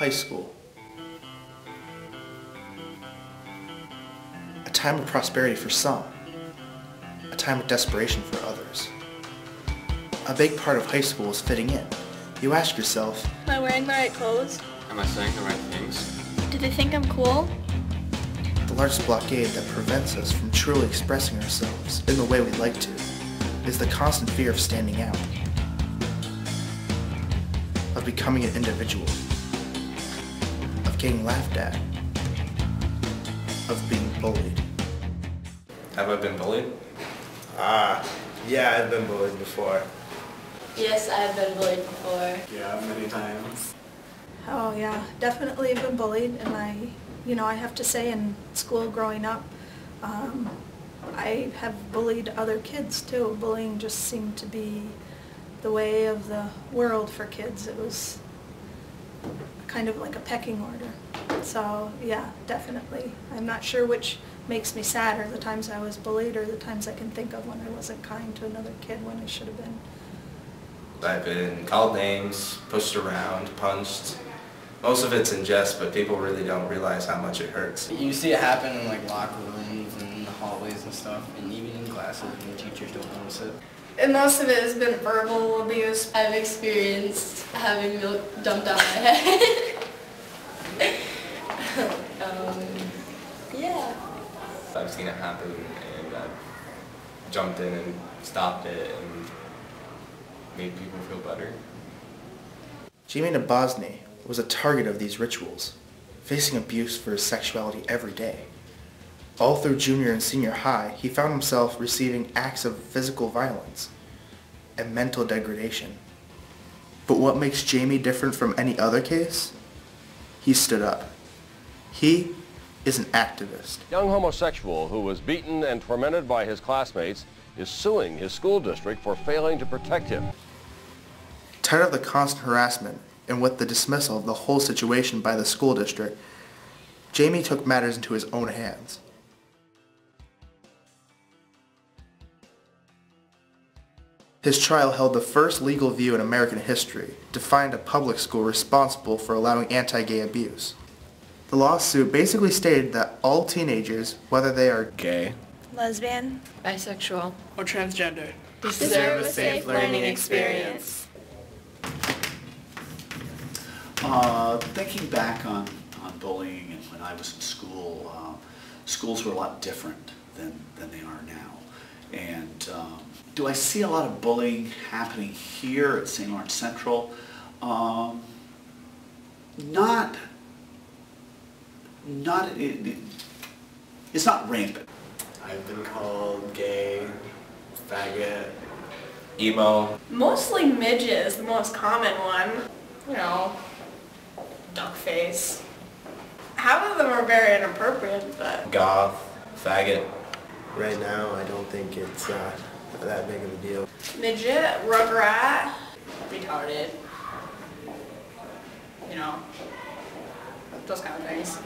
High school. A time of prosperity for some, a time of desperation for others. A big part of high school is fitting in. You ask yourself, am I wearing the right clothes? Am I saying the right things? Do they think I'm cool? the largest blockade that prevents us from truly expressing ourselves in the way we'd like to is the constant fear of standing out, of becoming an individual, of getting laughed at, of being bullied. Have I been bullied? Yeah, I've been bullied before. Yes, I've been bullied before. Yeah, many times. Oh yeah, definitely been bullied, and I have to say in school growing up, I have bullied other kids too. Bullying just seemed to be the way of the world for kids. It was kind of like a pecking order. So yeah, definitely. I'm not sure which makes me sadder, the times I was bullied or the times I can think of when I wasn't kind to another kid when I should have been. I've been called names, pushed around, punched. Most of it's in jest, but people really don't realize how much it hurts. You see it happen in like locker rooms and in the hallways and stuff, and even in classes when teachers don't notice it. And most of it has been verbal abuse. I've experienced having milk dumped on my head. Yeah. I've seen it happen, and I've jumped in and stopped it and made people feel better. Jamie Nabozny was a target of these rituals, facing abuse for his sexuality every day. All through junior and senior high, he found himself receiving acts of physical violence and mental degradation. But what makes Jamie different from any other case? He stood up. He is an activist. Young homosexual who was beaten and tormented by his classmates is suing his school district for failing to protect him. Tired of the constant harassment and with the dismissal of the whole situation by the school district, Jamie took matters into his own hands. His trial held the first legal view in American history to find a public school responsible for allowing anti-gay abuse. The lawsuit basically stated that all teenagers, whether they are Gay. Lesbian. Bisexual. Or transgender. Deserve a safe learning experience. Thinking back on bullying and when I was in school, schools were a lot different than they are now. And do I see a lot of bullying happening here at St. Lawrence Central? It's not rampant. I've been called gay, faggot, Emo. Mostly midget is the most common one. You know, duck face. Half of them are very inappropriate, but... Goth. Faggot. Right now, I don't think it's that big of a deal. Midget, rugrat, retarded. You know, those kind of things.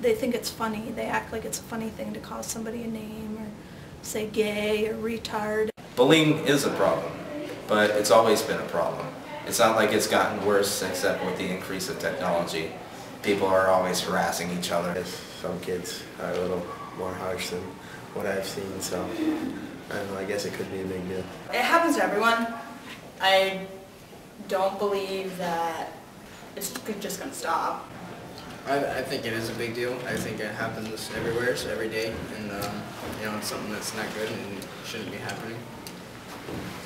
They think it's funny. They act like it's a funny thing to call somebody a name or say gay or retard. Bullying is a problem, but it's always been a problem. It's not like it's gotten worse except with the increase of technology. People are always harassing each other. Some kids are a little more harsh than what I've seen, so I don't know, I guess it could be a big deal. It happens to everyone. I don't believe that it's just going to stop. I think it is a big deal. I think it happens everywhere, so every day, and it's something that's not good and shouldn't be happening.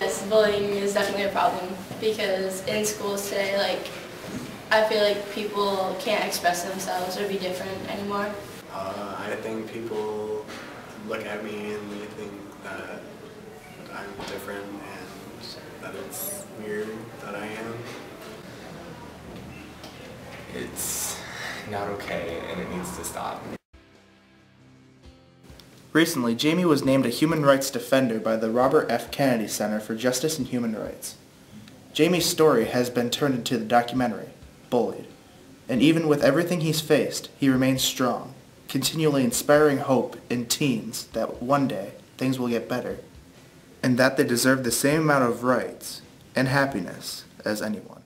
Yes, bullying is definitely a problem because in schools today, I feel like people can't express themselves or be different anymore. I think people look at me and they think that I'm different and that it's weird that I am. It's not okay, and it needs to stop. Recently, Jamie was named a Human Rights Defender by the Robert F. Kennedy Center for Justice and Human Rights. Jamie's story has been turned into the documentary, Bullied. And even with everything he's faced, he remains strong, continually inspiring hope in teens that one day things will get better, and that they deserve the same amount of rights and happiness as anyone.